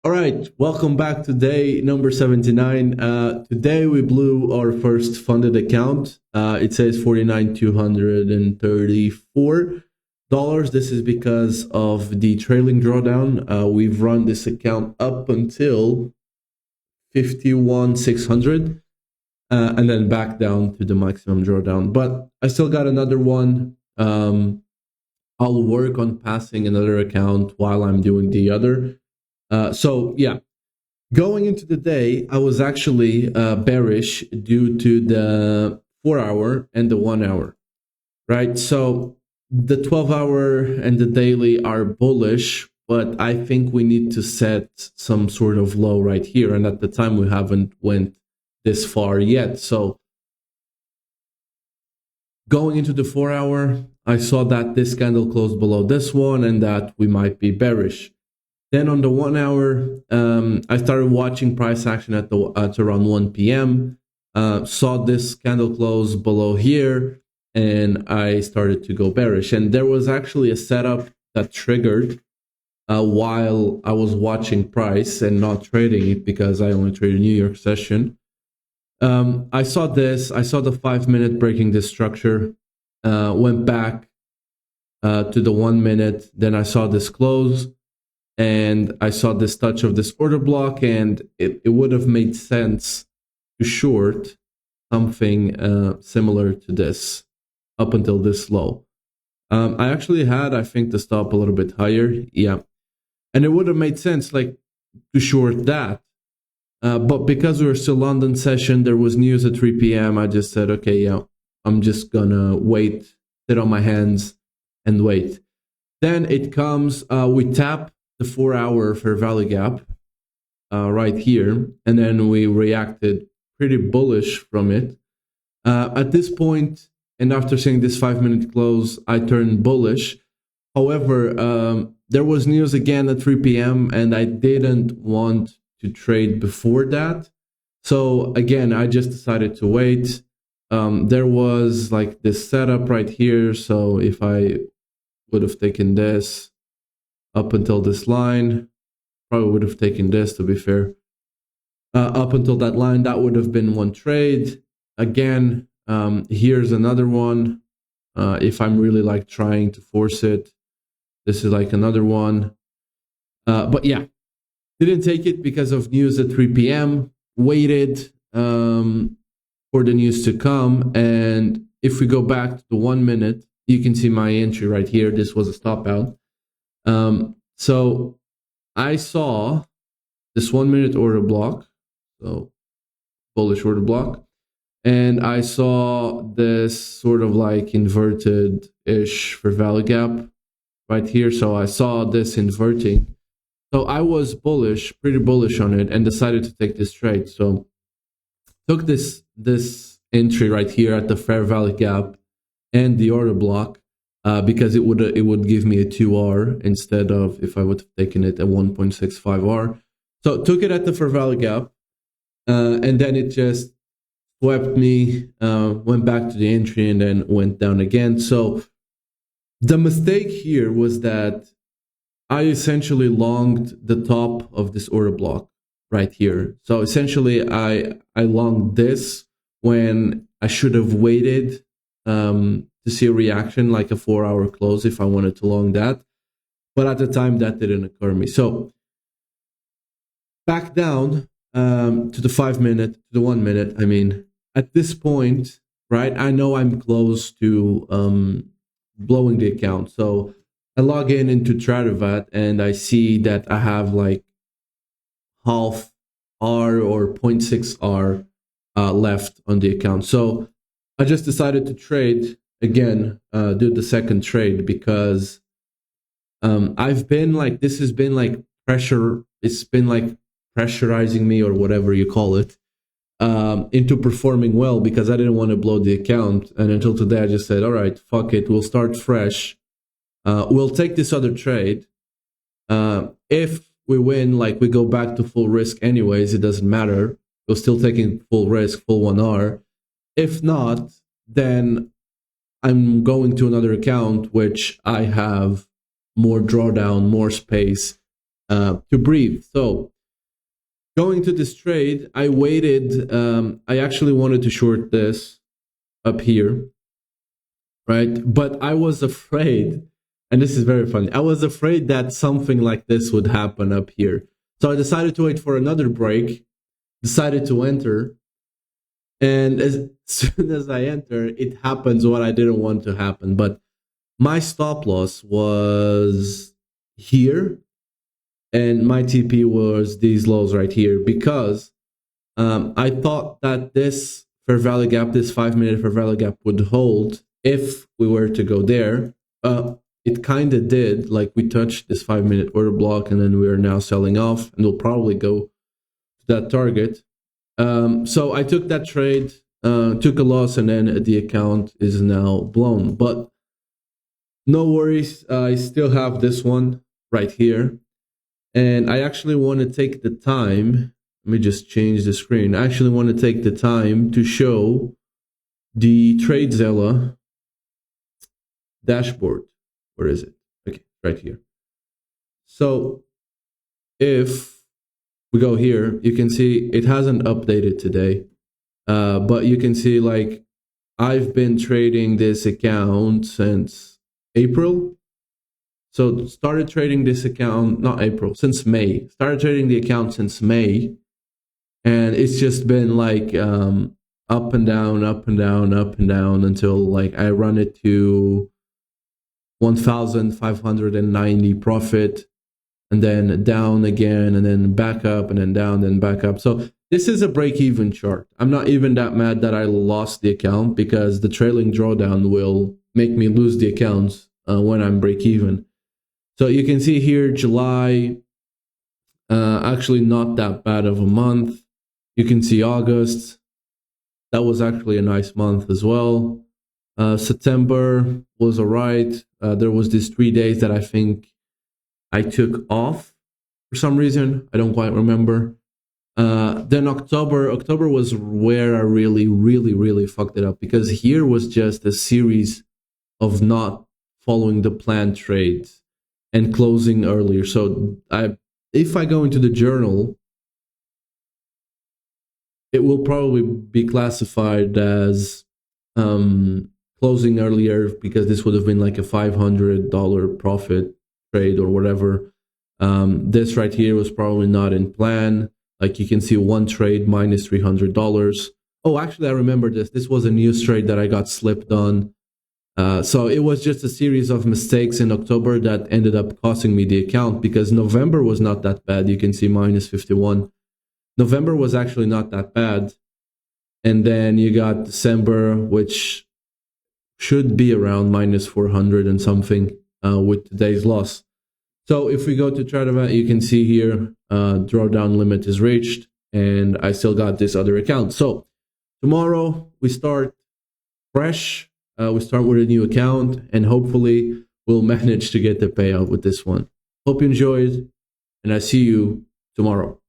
All right, welcome back to day number 79. Today we blew our first funded account. It says $49,234. This is because of the trailing drawdown. We've run this account up until 51,600 and then back down to the maximum drawdown. But I still got another one. I'll work on passing another account while I'm doing the other. So yeah, going into the day, I was actually bearish due to the 4-hour and the 1-hour, right? So the 12-hour and the daily are bullish, but I think we need to set some sort of low right here. And at the time, we haven't went this far yet. So going into the 4-hour, I saw that this candle closed below this one and that we might be bearish. Then on the 1-hour, I started watching price action at around 1 p.m. Saw this candle close below here, and I started to go bearish. And there was actually a setup that triggered while I was watching price and not trading it because I only traded New York session. I saw this. I saw the 5-minute breaking this structure. Went back to the 1 minute. Then I saw this close. And I saw this touch of this order block, and it would have made sense to short something similar to this up until this low. I actually had, I think, the stop a little bit higher. Yeah. And it would have made sense like to short that. But because we were still London session, there was news at 3 p.m. I just said, okay, yeah, I'm just gonna wait, sit on my hands and wait. Then it comes, we tap the 4-hour fair value gap right here, and then we reacted pretty bullish from it. At this point, and after seeing this 5-minute close, I turned bullish. However, there was news again at 3 p.m. and I didn't want to trade before that. So again, I just decided to wait. There was like this setup right here. So if I would have taken this up until this line, probably would have taken this, to be fair. Up until that line, that would have been one trade. Again, here's another one. If I'm really like trying to force it, this is like another one. But yeah, didn't take it because of news at 3 p.m. Waited for the news to come. And if we go back to the 1 minute, you can see my entry right here. This was a stop out. So I saw this 1 minute order block, so bullish order block, and I saw this sort of like inverted-ish fair value gap right here. So I saw this inverting. So I was bullish, pretty bullish on it, and decided to take this trade. So took this entry right here at the fair value gap and the order block. Because it would give me a 2R instead of if I would have taken it at 1.65R. So took it at the fair value gap, and then it just swept me, went back to the entry, and then went down again. So the mistake here was that I essentially longed the top of this order block right here. So essentially, I longed this when I should have waited to see a reaction like a 4-hour close if I wanted to long that. But at the time, that didn't occur to me. So back down to the 5-minute, to the 1 minute. I mean, at this point, right, I know I'm close to blowing the account. So I log into Tradavat and I see that I have like half R or 0.6 R left on the account. So I just decided to trade again, do the second trade because I've been like, this has been like pressure. It's been like pressurizing me or whatever you call it into performing well because I didn't want to blow the account. And until today, I just said, all right, fuck it. We'll start fresh. We'll take this other trade. If we win, like we go back to full risk anyways, it doesn't matter. We're still taking full risk, full 1R. If not, then I'm going to another account, which I have more drawdown, more space to breathe. So going to this trade, I waited. I actually wanted to short this up here, right? But I was afraid, and this is very funny. I was afraid that something like this would happen up here. So I decided to wait for another break, decided to enter. And as soon as I enter, it happens what I didn't want to happen. But my stop loss was here, and my TP was these lows right here, because I thought that this fair value gap, this 5-minute fair value gap, would hold if we were to go there. It kind of did. Like, we touched this 5-minute order block, and then we are now selling off, and we'll probably go to that target. So I took that trade, took a loss, and then the account is now blown. But no worries, I still have this one right here. And I actually want to take the time, let me just change the screen. I actually want to take the time to show the TradeZilla dashboard. Where is it? Okay, right here. So if we go here, you can see it hasn't updated today. But you can see, like, I've been trading this account since April. So started trading this account, not April, since May. Started trading the account since May. And it's just been like up and down, up and down, up and down until like I run it to 1,590 profit, and then down again, and then back up, and then down, then back up. So this is a break-even chart. I'm not even that mad that I lost the account, because the trailing drawdown will make me lose the accounts when I'm break-even. So you can see here, July, actually not that bad of a month. You can see August, that was actually a nice month as well. September was all right. There was these 3 days that I think I took off for some reason. I don't quite remember. Then October was where I really fucked it up, because here was just a series of not following the planned trades and closing earlier. So if I go into the journal, it will probably be classified as closing earlier, because this would have been like a $500 profit trade or whatever. This right here was probably not in plan. Like, you can see one trade minus $300. Oh, actually, I remember this. This was a news trade that I got slipped on. So it was just a series of mistakes in October that ended up costing me the account, because November was not that bad. You can see minus 51. November was actually not that bad. And then you got December, which should be around minus 400 and something with today's loss. So if we go to chart event, you can see here, drawdown limit is reached, and I still got this other account. So tomorrow we start fresh. We start with a new account, and hopefully we'll manage to get the payout with this one. Hope you enjoyed, and I see you tomorrow.